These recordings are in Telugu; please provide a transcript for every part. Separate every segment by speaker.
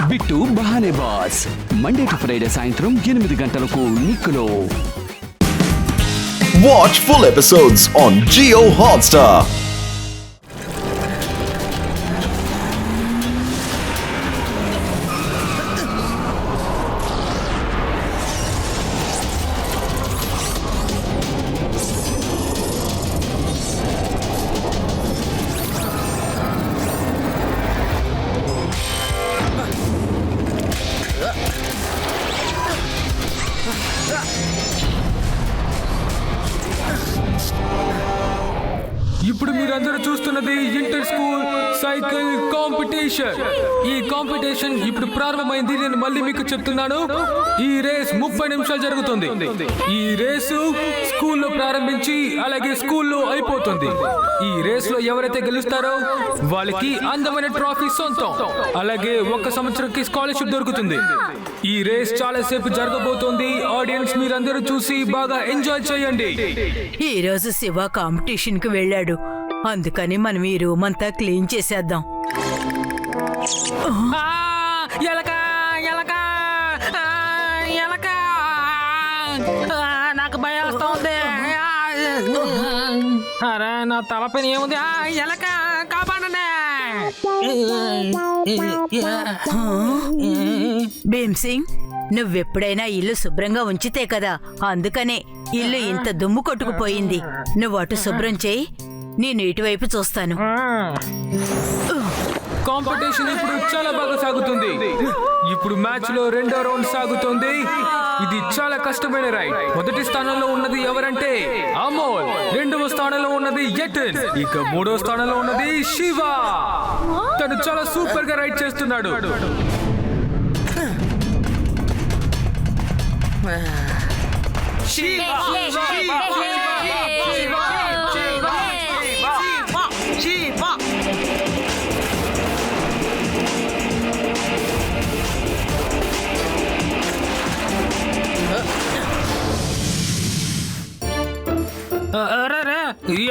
Speaker 1: బిట్టు బహానే బాస్ మండే టు ఫ్రైడే సాయంత్రం 8 గంటలకు నిక్కులో.
Speaker 2: Watch full episodes on Jio Hotstar.
Speaker 3: ఇప్పుడు మీరందరూ చూస్తున్నది ఇంటర్ స్కూల్ సైకిల్ కాంపిటీషన్. ఈ కాంపిటీషన్ ఇప్పుడు ప్రారంభమైంది. నేను మళ్ళీ మీకు చెప్తున్నాను, ఈ రేస్ 30 నిమిషాలు జరుగుతుంది. ఈ రేసు స్కూల్లో ప్రారంభించి అలాగే స్కూల్లో అయిపోతుంది. ఈ రేస్ లో ఎవరైతే గెలుస్తారో వాళ్ళకి అందమైన ట్రోఫీ సొంతం, అలాగే 1 సంవత్సరంకి స్కాలర్షిప్ దొరుకుతుంది. ఈ రేస్ చాలా సేపు జరగబోతోంది. ఆడియన్స్ మీరందరూ చూసి బాగా ఎంజాయ్ చేయండి.
Speaker 4: ఈ రోజు శివ కాంపిటీషన్ కి వెళ్ళాడు, అందుకని మనం ఈ రూమ్ అంతా క్లీన్ చేసేద్దాం.
Speaker 3: నాకు భయం వస్తుంది. అరే నా తలపైన ఏముంది? ఎలక కాపాడండి.
Speaker 4: భీమ్ సింగ్, నువ్వెప్పుడైనా ఇల్లు శుభ్రంగా ఉంచితే కదా, అందుకనే ఇల్లు ఇంత దుమ్ము కొట్టుకుపోయింది. నువ్వు అటు శుభ్రం చేయి, నేను ఇటువైపు చూస్తాను.
Speaker 3: కాంపిటీషన్ ఇప్పుడు చాలా బాగా సాగుతుంది. ఇప్పుడు మ్యాచ్ లో 2వ రౌండ్ సాగుతుంది. ఇది చాలా కష్టమైన రైడ్. మొదటి స్థానంలో ఉన్నది ఎవరంటే అమోల్, 2వ స్థానంలో ఉన్నది యతిన్, ఇక 3వ స్థానంలో ఉన్నది శివ. తను చాలా సూపర్ గా రైడ్ చేస్తున్నాడు.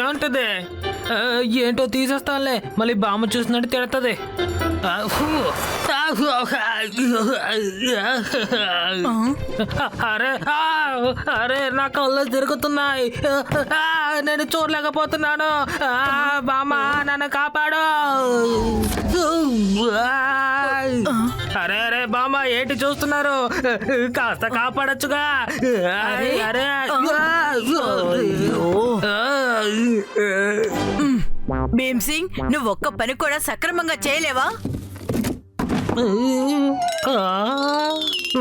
Speaker 3: ఏంటది? ఏంటో తీసేస్తానులే, మళ్ళీ బామ్మ చూసినట్టు తిడతది. అరే అరే నా కళ్ళు తిరుగుతున్నాయి, నేను చూడలేకపోతున్నాను. బామ్మ నన్ను కాపాడు. అరే అరే బామ్మ ఏంటి చూస్తున్నారు? కాస్త కాపాడొచ్చుగా. అరే
Speaker 4: భీమ్ సింగ్, నువ్వు ఒక్క పని కూడా సక్రమంగా చేయలేవా?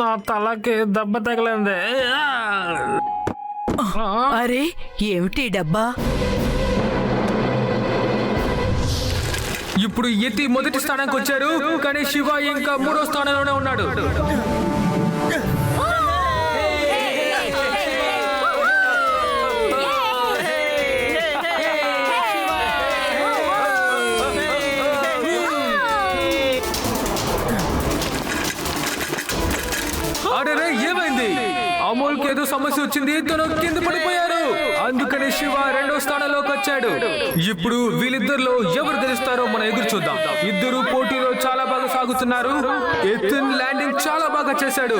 Speaker 3: నా తలకి దెబ్బ తగిలింది.
Speaker 4: అరే ఏమిటి డబ్బా?
Speaker 3: ఇప్పుడు యతి మొదటి స్థానానికి వచ్చారు, కానీ శివ ఇంకా 3వ స్థానంలోనే ఉన్నాడు. అరే ఏమైంది? అమోల్కి ఏదో సమస్య వచ్చింది, తను కింద పడిపోయారు. అందుకని శివ 2వ స్థానంలోకి వచ్చాడు. ఇప్పుడు వీళ్ళిద్దరిలో ఎవరు గెలుస్తారో మనం ఎదురు చూద్దాం. ఇద్దరు పోటీలో చాలా బాగా సాగుతున్నారు. యతిన్ ల్యాండింగ్ చాలా బాగా చేశాడు.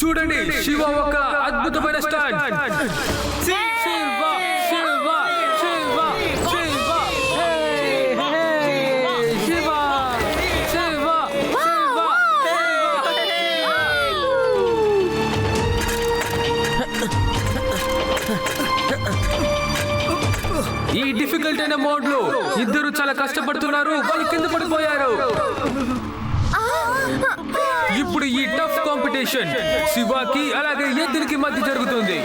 Speaker 3: చూడండి, శివ ఒక అద్భుతమైన స్టాండ్. ఈ డిఫికల్ట్ అయిన మోడ్ లో ఇద్దరు చాలా కష్టపడుతున్నారు, వాళ్ళు కింద పడిపోయారు. ఇప్పుడు ఈ టఫ్ కాంపిటీషన్ శివకి అలాగే యతిన్కి మధ్య జరుగుతుంది.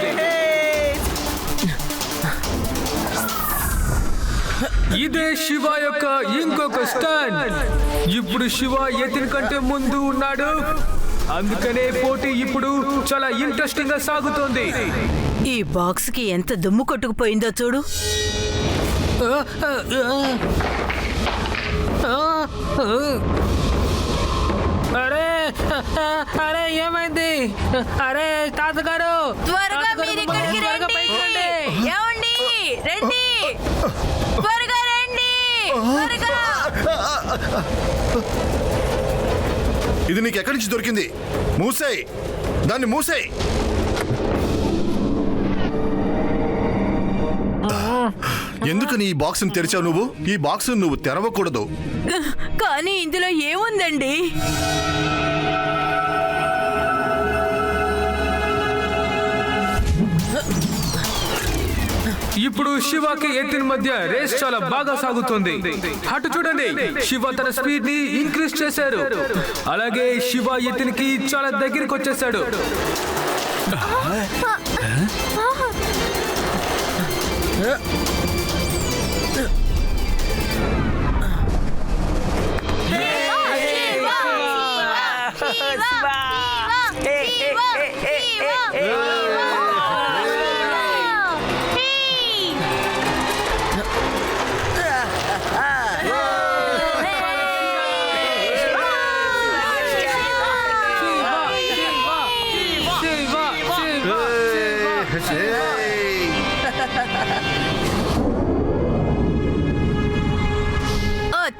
Speaker 3: ఇదే శివ యొక్క ఇంకొక స్టాండ్. ఇప్పుడు శివ యతిన్ కంటే ముందు ఉన్నాడు, అందుకనే పోటీ ఇప్పుడు చాలా ఇంట్రెస్టింగ్ గా సాగుతోంది.
Speaker 4: ఈ బాక్స్ కి ఎంత దుమ్ము కొట్టుకుపోయిందో చూడు.
Speaker 3: అరే అరే ఏమైంది? అరే తాతగారు,
Speaker 4: త్వరగా మీరు ఇక్కడికి రండి. ఏమండి? రండి, త్వరగా రండి, త్వరగా
Speaker 5: ఇది నీకు ఎక్కడి నుంచి దొరికింది? మూసేయ్, దాన్ని మూసేయ్. ఎందుకని ఈ బాక్స్ తెరిచావు నువ్వు? ఈ బాక్స్ నువ్వు తెరవకూడదు.
Speaker 4: కానీ ఇందులో ఏముందండి?
Speaker 3: ఇప్పుడు శివకి ఎత్తిన మధ్య రేస్ చాలా బాగా సాగుతుంది. అటు చూడండి, శివ తన స్పీడ్ ని ఇంక్రీజ్ చేశారు. అలాగే శివ ఎత్తినికి చాలా దగ్గరికి వచ్చేసాడు.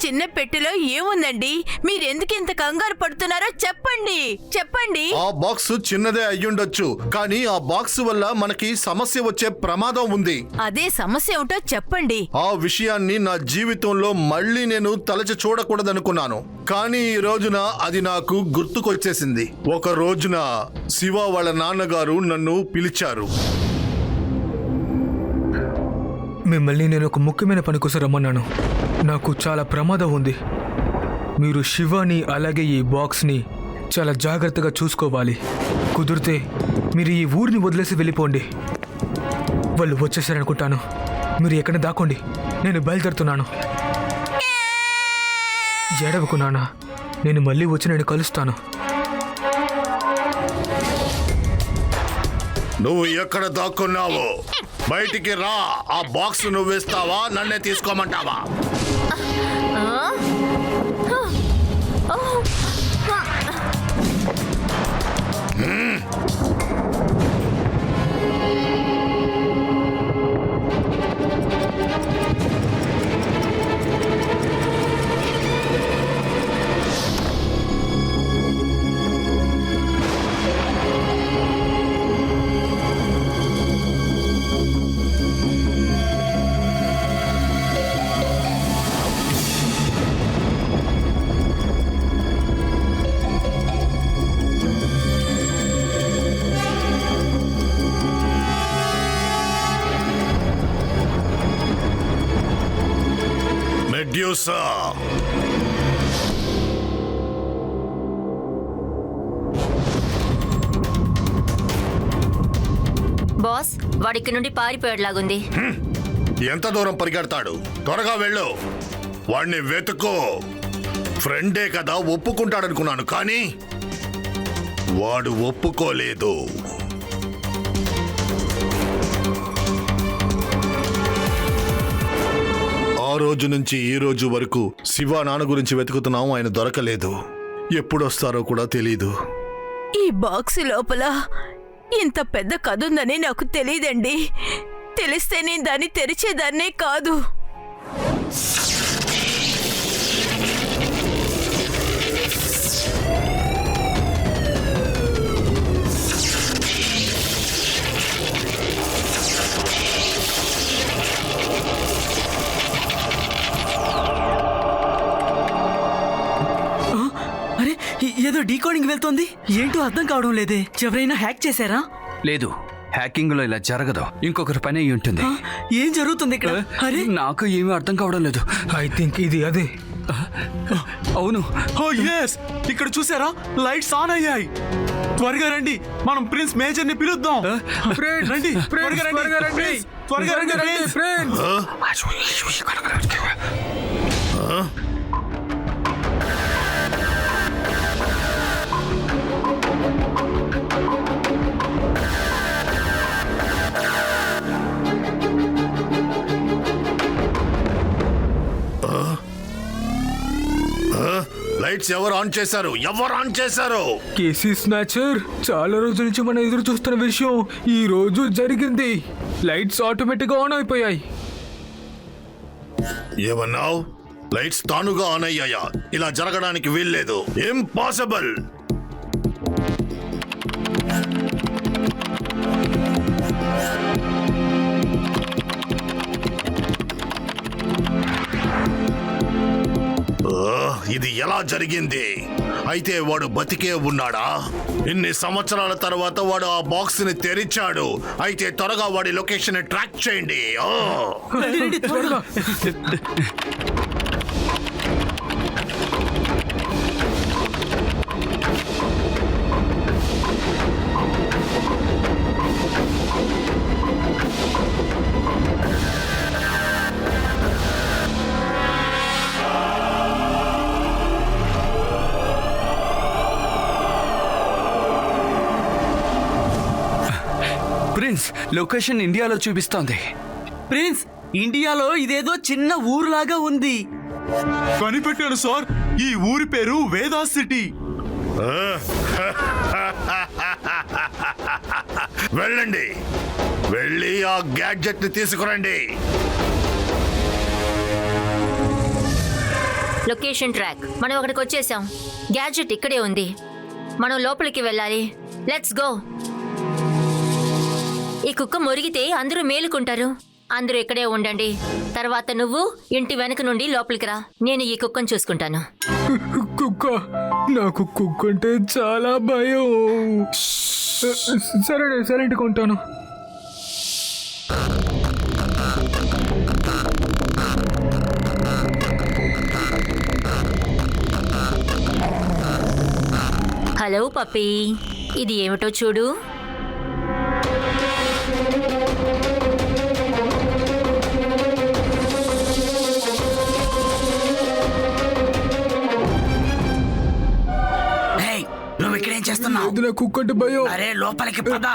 Speaker 4: చిన్న పెట్టెలో ఏముందండి? మీరెందుకు ఇంత కంగారు పడుతున్నారో చెప్పండి, చెప్పండి.
Speaker 5: ఆ బాక్స్ చిన్నదే అయ్యుండొచ్చు, కానీ ఆ బాక్స్ వల్ల మనకి సమస్య వచ్చే ప్రమాదం ఉంది.
Speaker 4: అదే సమస్య ఏమిటో చెప్పండి.
Speaker 5: ఆ విషయాన్ని నా జీవితంలో మళ్ళీ నేను తలచి చూడకూడదనుకున్నాను, కానీ ఈ రోజున అది నాకు గుర్తుకొచ్చేసింది. ఒక రోజున శివ వాళ్ళ నాన్నగారు నన్ను పిలిచారు.
Speaker 3: మిమ్మల్ని నేను ఒక ముఖ్యమైన పని కోసం రమ్మన్నాను. నాకు చాలా ప్రమాదం ఉంది. మీరు శివని అలాగే ఈ బాక్స్ని చాలా జాగ్రత్తగా చూసుకోవాలి. కుదిరితే మీరు ఈ ఊరిని వదిలేసి వెళ్ళిపోండి. వాళ్ళు వచ్చేసారనుకుంటాను. మీరు ఎక్కడ దాక్కోండి, నేను బయలుదేరుతున్నాను. ఏడవకున్నానా, నేను మళ్ళీ వచ్చి నేను కలుస్తాను.
Speaker 5: నువ్వు ఎక్కడ దాక్కున్నావు? బయటికి రా. ఆ బాక్స్ నువ్వేస్తావా, నన్నే తీసుకోమంటావా? మెడ్యూసా,
Speaker 6: బాస్, వాడికి నుండి పారిపోయేలాగుంది.
Speaker 5: ఎంత దూరం పరిగెడతాడు? త్వరగా వెళ్ళు, వాడిని వెతుకో. ఫ్రెండే కదా, ఒప్పుకుంటాడనుకున్నాను, కానీ వాడు ఒప్పుకోలేదు. ఆ రోజు నుంచి ఈ రోజు వరకు శివ నాన్న గురించి వెతుకుతున్నాం, ఆయన దొరకలేదు. ఎప్పుడొస్తారో కూడా తెలీదు.
Speaker 4: ఈ బాక్స్ లోపల ఇంత పెద్ద కథ ఉందని నాకు తెలియదండి. తెలిస్తే నేను దాన్ని తెరిచేదాన్నే కాదు.
Speaker 7: అరే, ఏదో డీకోడింగ్ వెళ్తోంది. ఏంటో అర్థం కావడం లేదే. ఎవరైనా హ్యాక్ చేశారా?
Speaker 1: లేదు, హ్యాకింగ్ లో ఇలా జరగదు. ఇంకొకరి పని అయి ఉంటుంది.
Speaker 7: ఏం జరుగుతుంది ఇక్కడ? అరే,
Speaker 1: నాకు ఏమీ అర్థం కావడం లేదు.
Speaker 3: ఐ థింక్ ఇది అదే.
Speaker 1: అవును.
Speaker 7: ఓ ఎస్, ఇక్కడ చూసారా, లైట్స్ ఆన్ అయ్యాయి. త్వరగా రండి, మనం ప్రిన్స్ మేజర్ ని పిలుద్దాం. రండి, త్వరగా రండి, ప్రిన్స్, త్వరగా రండి, ప్రిన్స్.
Speaker 5: లైట్స్ ఎవరు ఆన్ చేశారు? ఎవరు ఆన్ చేశారు?
Speaker 3: కేసీ స్నాచర్, చాలా రోజుల నుంచి మనం ఎదురు చూస్తున్న విషయం ఈ రోజు జరిగింది. లైట్స్ ఆటోమేటిక్ గా ఆన్ అయిపోయాయి.
Speaker 5: ఏమన్నావు? లైట్స్ తానుగా ఆన్ అయ్యాయా? ఇలా జరగడానికి వీల్లేదు. ఇంపాసిబుల్. ఇది ఎలా జరిగింది? అయితే వాడు బతికే ఉన్నాడా? ఇన్ని సంవత్సరాల తర్వాత వాడు ఆ బాక్స్ ని తెరిచాడు. అయితే త్వరగా వాడి లొకేషన్ ని ట్రాక్ చేయండి.
Speaker 1: ప్రిన్స్, లొకేషన్ ఇండియాలో చూపిస్తోంది.
Speaker 8: ప్రిన్స్, ఇండియాలో ఇదేదో చిన్న ఊరులాగా ఉంది.
Speaker 7: కనిపెట్టాను సార్, ఈ ఊరి పేరు వేదా సిటీ.
Speaker 5: వెళ్ళండి, వెళ్ళి ఆ గ్యాడ్జెట్ ని తీసుకురండి.
Speaker 6: Location track. మనం అక్కడికి వచ్చేసాం. గ్యాడ్జెట్ ఇక్కడే ఉంది. మనం లోపలికి వెళ్ళాలి. Let's go. ఈ కుక్క మొరిగితే అందరూ మేలుకుంటారు. అందరూ ఇక్కడే ఉండండి. తర్వాత నువ్వు ఇంటి వెనక నుండి లోపలికి రా. నేను ఈ కుక్కను చూసుకుంటాను.
Speaker 3: కుక్క, నాకు కుక్క అంటే చాలా భయం. సరే, సైలెంట్గా ఉంటాను.
Speaker 6: హలో పప్పీ, ఇది ఏమిటో చూడు.
Speaker 8: నువ్వు ఇక్కడేం చేస్తున్నావు?
Speaker 3: ఇది నా కుక్క అంటే భయం.
Speaker 8: అరే లోపలికి పద.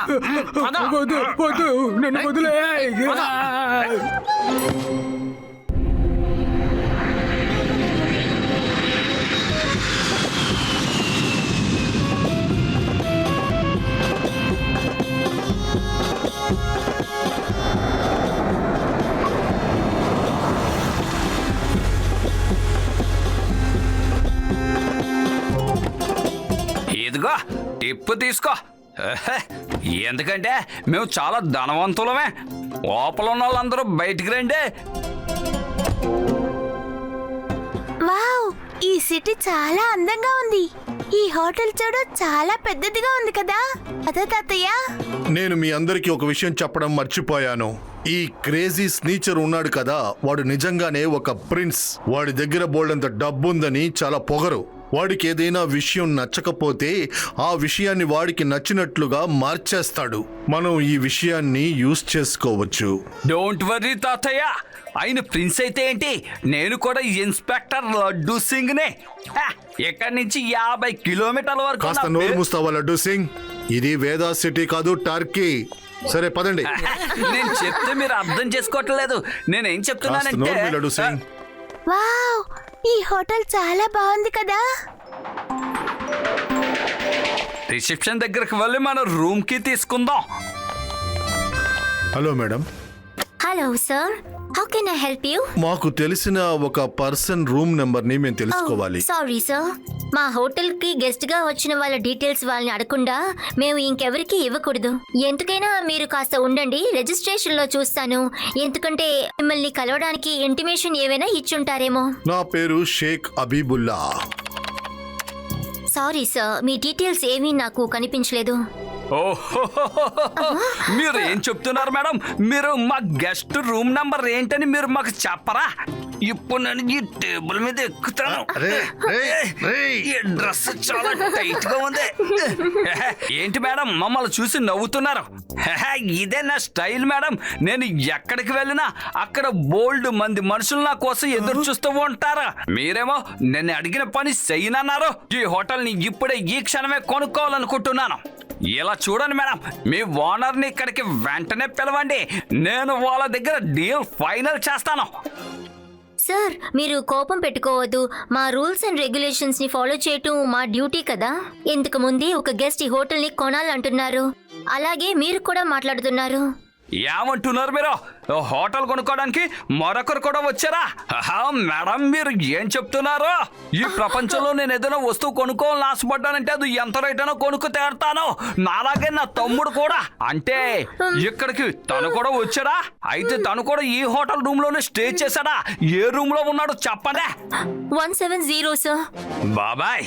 Speaker 3: వద్దు, వద్దు, నన్ను వదిలే.
Speaker 1: ఇదిగో టిప్పు తీసుకో. ఎందుకంటే మేము చాలా ధనవంతులమే. లోపల ఉన్న వాళ్ళందరూ బయటికి రండి.
Speaker 9: వావ్, ఈ సిటీ చాలా అందంగా ఉంది. ఈ హోటల్ చూడు, చాలా పెద్దదిగా ఉంది కదా. అదే తాతయ్య.
Speaker 5: నేను మీ అందరికీ ఒక విషయం చెప్పడం మర్చిపోయాను. ఈ క్రేజీ స్నీచర్ ఉన్నాడు కదా, వాడు నిజంగానే ఒక ప్రిన్స్. వాడి దగ్గర బోల్డంత డబ్బుందని చాలా పొగరు. వాడికి ఏదైనా విషయం నచ్చకపోతే ఆ విషయాన్ని వాడికి నచ్చినట్లుగా మార్చేస్తాడు. మనం ఈ విషయాన్ని యూజ్ చేసుకోవచ్చు.
Speaker 1: డోంట్ వర్రీ తాతయ్య, ఆయన ప్రిన్స్ అయితే ఏంటి, నేను కూడా ఇన్స్పెక్టర్ లడ్డూ సింగ్ నే. ఇక్కడి నుంచి 50 కిలోమీటర్ల వరకు.
Speaker 5: కాస్త నోరు మూస్తావా లడ్డూ సింగ్? ఇది వేదా సిటీ కాదు, టర్కీ. సరే పదండి.
Speaker 1: నేను చెప్తే మీరు అర్థం చేసుకోవట్లేదు. నేనేం
Speaker 5: కాస్త
Speaker 1: చెప్తున్నానంటే
Speaker 5: నోరు మీ లడ్డూ సింగ్.
Speaker 9: వావ్, ఈ హోటల్ చాలా బాగుంది కదా.
Speaker 1: రిసెప్షన్ దగ్గరకు వెళ్ళి మన రూమ్ కి తీసుకుందాం.
Speaker 5: Hello madam.
Speaker 6: Hello sir, how can I help you?
Speaker 5: మాకు తెలిసిన ఒక పర్సన్ రూమ్ నెంబర్ ని మేము తెలుసుకోవాలి.
Speaker 6: సారీ సార్, మా హోటల్ కి గెస్ట్ గా వచ్చిన వాళ్ళ డీటెయిల్స్ వాళ్ళని అడగకుండా మేము ఇంకెవరికి ఇవ్వకూడదు. ఎందుకైనా మీరు కాస్త ఉండండి, రిజిస్ట్రేషన్ లో చూస్తాను. ఎందుకంటే మిమ్మల్ని కలవడానికి ఇంటిమేషన్ ఏమైనా ఇచ్చుంటారేమో.
Speaker 5: నా పేరు షేక్ అబీబుల్లా.
Speaker 6: సారీ సార్, మీ డీటెయిల్స్ ఏమీ నాకు కనిపించలేదు.
Speaker 1: ఓహో, మీరు ఏం చెప్తున్నారు మేడం? మీరు మా గెస్ట్ రూమ్ నంబర్ ఏంటని మీరు మాకు చెప్పరా? ఇప్పుడు నేను ఈ టేబుల్ మీద ఎక్కుతాను. ఈ డ్రెస్ చాలా టైట్ గా ఉంది. ఏంటి మేడం మమ్మల్ని చూసి నవ్వుతున్నారు? ఇదే నా స్టైల్ మేడం. నేను ఎక్కడికి వెళ్ళినా అక్కడ బోల్డ్ మంది మనుషులు నా కోసం ఎదురు చూస్తూ ఉంటారు. మీరేమో నేను అడిగిన పని చెయ్యనన్నారు. ఈ హోటల్ ని ఇప్పుడే ఈ క్షణమే కొనుక్కోవాలనుకుంటున్నాను. ఇలా చూడండి మేడం, మీ ఓనర్ ని ఇక్కడికి వెంటనే పిలవండి. నేను వాళ్ళ దగ్గర డీల్ ఫైనల్ చేస్తాను.
Speaker 6: సార్, మీరు కోపం పెట్టుకోవద్దు. మా రూల్స్ అండ్ రెగ్యులేషన్స్ ని ఫాలో చేయటం మా డ్యూటీ కదా. ఇంతకు ముందే ఒక గెస్ట్ ఈ హోటల్ ని కొనాలంటున్నారు. అలాగే మీరు కూడా మాట్లాడుతున్నారు.
Speaker 1: ఏమంటున్నారు మీరు? హోటల్ కొనుక్కోవడానికి మరొకరు కూడా వచ్చారా? ఆహా, మేడం మీరు ఏం చెప్తున్నారు? ఈ ప్రపంచంలో నేను ఏదైనా వస్తువు కొనుక్కోవాలని ఆశపడ్డానంటే అది ఎంత రేట్ అయినా కొనుక్కు తీరుతాను. నాలాగే నా తమ్ముడు కూడా. అంటే ఇక్కడికి తను కూడా వచ్చాడా? అయితే తను కూడా ఈ హోటల్ రూమ్ లోనే స్టే చేశాడా? ఏ రూమ్ లో ఉన్నాడో చెప్పండి.
Speaker 6: 170 సార్.
Speaker 1: బాబాయ్,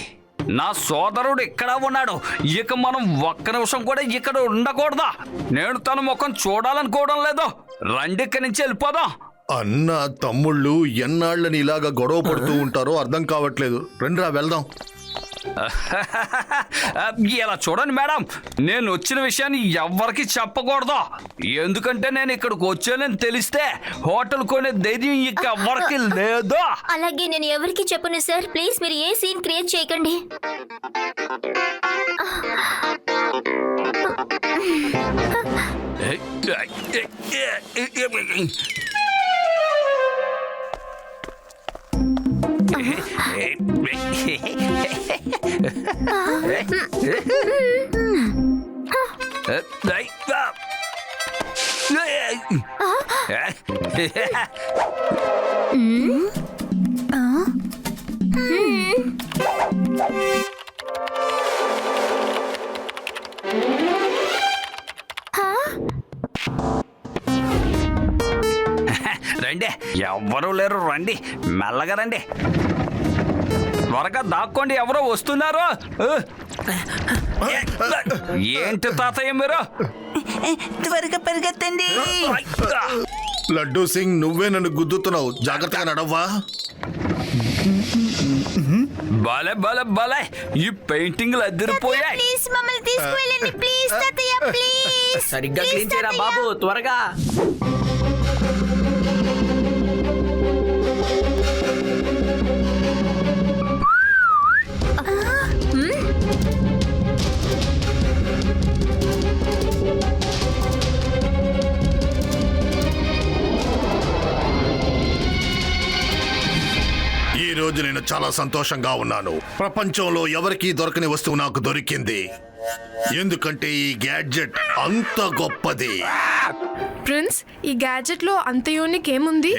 Speaker 1: నా సోదరుడు ఇక్కడ ఉన్నాడు. ఇక మనం ఒక్క నిమిషం కూడా ఇక్కడ ఉండకూడదా? నేను తన ముఖం చూడాలనుకోవడం లేదు. రండి ఇక్కడి నుంచి వెళ్ళిపోదాం.
Speaker 5: అన్న తమ్ముళ్ళు ఎన్నాళ్ళని ఇలాగా గొడవ పడుతూ ఉంటారో అర్థం కావట్లేదు. రండిరా వెళ్దాం.
Speaker 1: ఇలా చూడండి మేడం, నేను వచ్చిన విషయాన్ని ఎవ్వరికి చెప్పకూడదు. ఎందుకంటే నేను ఇక్కడికి వచ్చానని తెలిస్తే హోటల్ కొనే ధైర్యం ఇక ఎవ్వరికి లేదు.
Speaker 6: అలాగే నేను ఎవరికి చెప్పను సార్. ప్లీజ్ మీరు ఏ సీన్ క్రియేట్ చేయకండి.
Speaker 1: రండి, ఎవ్వరూ లేరు. రండి, మెల్లగా రండి. త్వరగా దాక్కోండి, ఎవరో వస్తున్నారు. ఏంటి తాతయ్య మీరు?
Speaker 8: త్వరగా పరిగెత్తండి.
Speaker 5: లడ్డూ సింగ్, నువ్వే నన్ను గుద్దుతున్నావు. జాగ్రత్తగా నడవ్వా.
Speaker 1: భలే భలే భలే, ఈ పెయింటింగ్లు అదిరిపోయాయి.
Speaker 9: ప్లీజ్ మమ్మల్ని తీసుకువెళ్ళండి ప్లీజ్ తాతయ్య ప్లీజ్.
Speaker 8: సరిగ్గా క్లీన్ చేయరా బాబు, త్వరగా.
Speaker 5: ఈ రోజు నేను చాలా సంతోషంగా ఉన్నాను. ప్రపంచంలో ఎవరికీ దొరకని వస్తువు నాకు దొరికింది. ఎందుకంటే ఈ గ్యాడ్జెట్ అంత గొప్పది.
Speaker 10: ప్రిన్స్, ఈ గ్యాడ్జెట్ లో అంత యూనిక్ ఏముంది?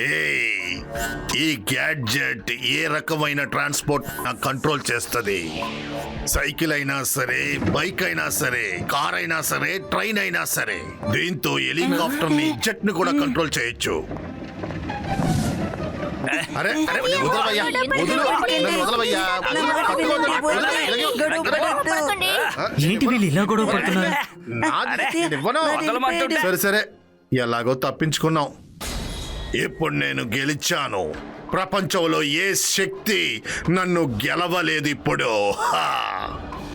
Speaker 5: ఈ గ్యాడ్జెట్ ఏ రకమైన ట్రాన్స్పోర్ట్ కంట్రోల్ చేస్తుంది. సైకిల్ అయినా సరే, బైక్ అయినా సరే, కార్ అయినా సరే, ట్రైన్ అయినా సరే. దీంతో హెలికాప్టర్ ని, జెట్ ని కూడా కంట్రోల్ చేయొచ్చు. అరే అరే, వదలవయ్యా, వదలు, నన్ను వదలవయ్యా.
Speaker 8: ఏంటి వీళ్ళు ఇలా గొడవ పడుతున్నారు?
Speaker 5: సరే సరే, ఎలాగో తప్పించుకున్నాం. ఇప్పుడు నేను గెలిచాను. ప్రపంచంలో ఏ శక్తి నన్ను గెలవలేదు.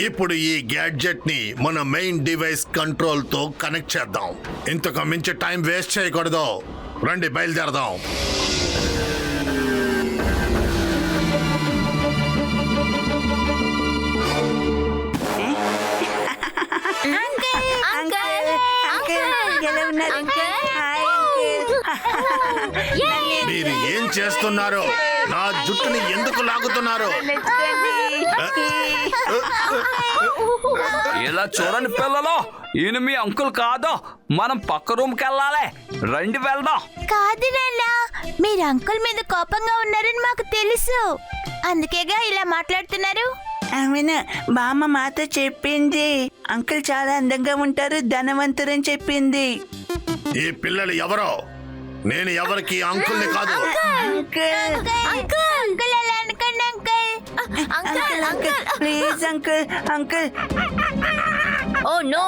Speaker 5: ఇప్పుడు ఈ గ్యాడ్జెట్ ని మన మెయిన్ డివైస్ కంట్రోల్ తో కనెక్ట్ చేద్దాం. ఇంతకు మించి టైం వేస్ట్ చేయకూడదు. రండి, బయలుదేరదాం. మీరు ఏం చేస్తున్నారు? నా జుట్టుని ఎందుకు లాగుతున్నారు?
Speaker 1: ఇలా చూడండి పిల్లలు, ఈయన మీ అంకుల్ కాదు. మనం పక్క రూమ్కి వెళ్ళాలి. రండి వెళ్దాం.
Speaker 9: కాదు నాన్న, మీరు అంకుల్ మీద కోపంగా ఉన్నారని మాకు తెలుసు. అందుకేగా ఇలా మాట్లాడుతున్నారు.
Speaker 8: అవునా, బామ్మ మాతో చెప్పింది. అంకుల్ చాలా అందంగా ఉంటారు, ధనవంతురని చెప్పింది.
Speaker 5: ఈ పిల్లలు ఎవరో? నేను ఎవరికి అంకుల్ని కాదు.
Speaker 9: అంకుల్ అలా అనకండి uncle.
Speaker 8: Please uncle, uncle.
Speaker 6: Oh no,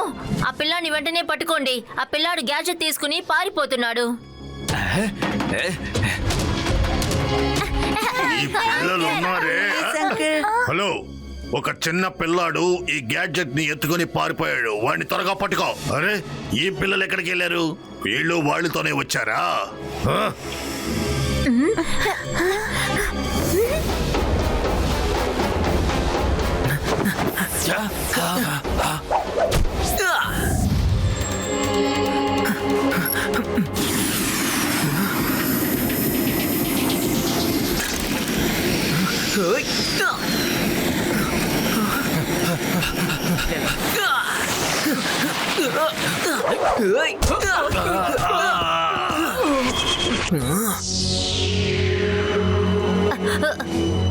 Speaker 6: ఆ పిల్లాడిని వెంటనే పట్టుకోండి. ఆ పిల్లాడు గ్యాడ్జెట్ తీసుకుని పారిపోతున్నాడు.
Speaker 5: ఈ పిల్లలు ఉన్నారే. హలో, ఒక చిన్న పిల్లాడు ఈ గ్యాడ్జెట్ ని ఎత్తుకొని పారిపోయాడు. వాడిని త్వరగా పట్టుకో. అరే, ఈ పిల్లలు ఎక్కడికి వెళ్ళారు? వీళ్ళు వాళ్ళతోనే వచ్చారా?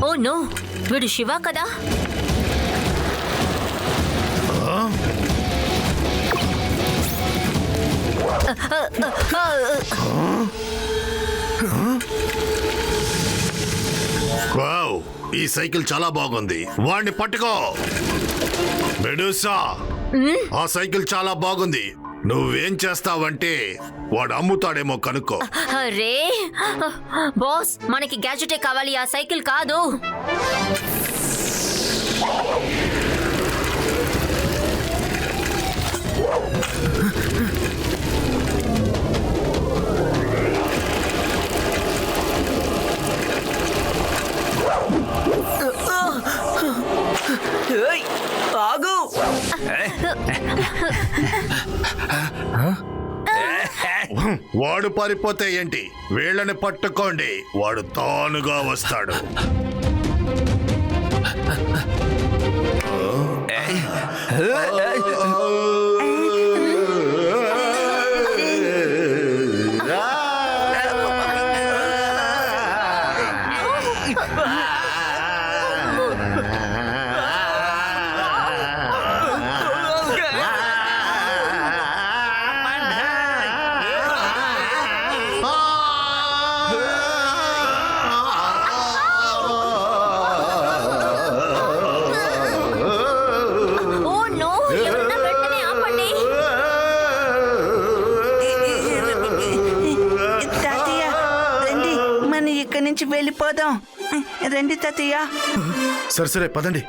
Speaker 6: ఓ నో, వీడు శివ కదా?
Speaker 5: వావ్, ఈ సైకిల్ చాలా బాగుంది. వాడిని పట్టుకో మెడూసా. ఆ సైకిల్ చాలా బాగుంది. నువ్వేం చేస్తావంటే వాడు అమ్ముతాడేమో కనుక్కో.
Speaker 6: అరే బాస్, మనకి గ్యాజెటే కావాలి, ఆ సైకిల్ కాదు.
Speaker 8: ఆగు.
Speaker 5: వాడు పారిపోతే ఏంటి, వీళ్ళని పట్టుకోండి, వాడు తానుగా వస్తాడు.
Speaker 6: ఓ నో, ఎవరన్నా వెంటనే ఆపండి.
Speaker 8: తాతయ్య రండి, మనం ఇక్కడి నుంచి వెళ్ళిపోదాం. రండి తాతయ్య.
Speaker 5: సరే సరే పదండి.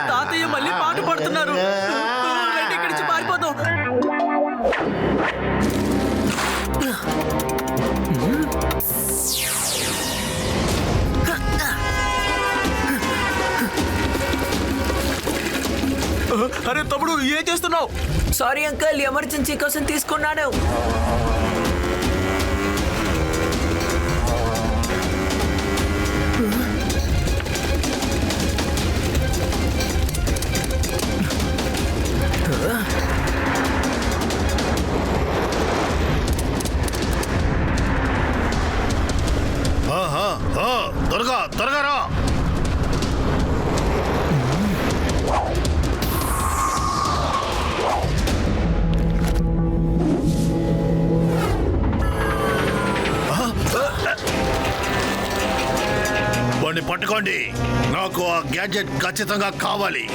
Speaker 8: తాతయ్య మళ్ళీ పాట పాడుతున్నారు. రండి, ఇక్కడి నుంచి పారిపోదాం.
Speaker 7: అరే తమ్ముడు, ఏం చేస్తున్నావు?
Speaker 8: సారీ అంకల్, ఎమర్జెన్సీ కోసం తీసుకున్నాను.
Speaker 5: త్వరగా త్వరగా రా. వాడిని పట్టుకోండి, నాకు ఆ గ్యాడ్జెట్ ఖచ్చితంగా కావాలి.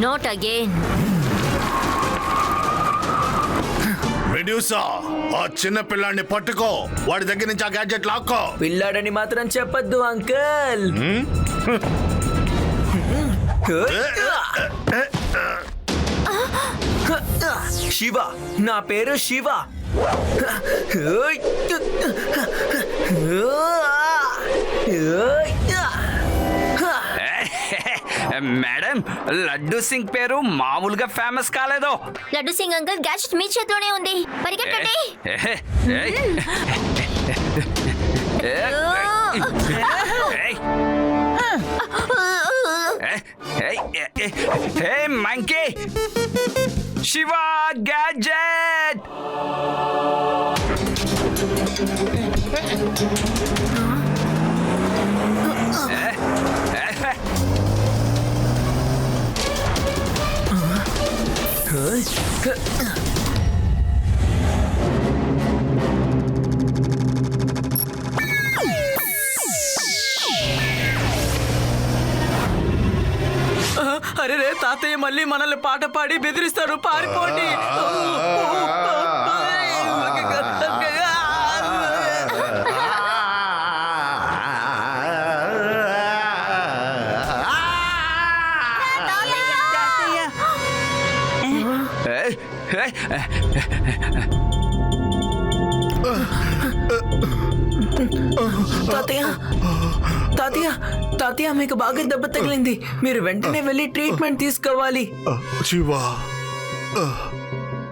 Speaker 6: Not again.
Speaker 5: మెడ్యూసా, ఆ చిన్న పిల్లాన్ని పట్టుకో, వాడి దగ్గర నుంచి ఆ గ్యాడ్జెట్ లాక్కో.
Speaker 8: పిల్లాడని మాత్రం చెప్పొద్దు అంకల్. శివ, నా పేరు శివ.
Speaker 1: మేడం, లడ్డు సింగ్ పేరు మామూలుగా ఫేమస్ కాలేదు.
Speaker 6: లడ్డు సింగ్ అంకుల్, గ్యాడ్జెట్ మీ చేతిలోనే ఉంది, పరిగెట్టండి.
Speaker 1: హే మంకీ, శివ గ్యాడ్జెట్.
Speaker 8: అరే రే తాతయ్య మళ్ళీ మనల్ని పాట పాడి బెదిరిస్తాడు, పారిపోండి. తాతయ్య తాతయ్య తాతయ్య మీకు బాగా దెబ్బ తగిలింది, మీరు వెంటనే వెళ్ళి ట్రీట్మెంట్ తీసుకోవాలి.
Speaker 5: శివ,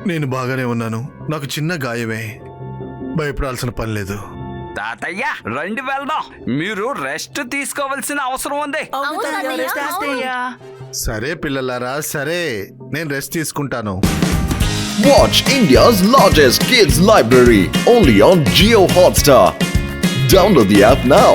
Speaker 5: నేను బాగానే ఉన్నాను, నాకు చిన్న గాయమే, భయపడాల్సిన పని లేదు.
Speaker 1: తాతయ్య రండి వెళ్దాం, మీరు రెస్ట్ తీసుకోవాల్సిన అవసరం ఉంది.
Speaker 5: సరే పిల్లలారా, సరే నేను రెస్ట్ తీసుకుంటాను.
Speaker 2: Watch India's largest kids library only on Jio Hotstar. Download the app now.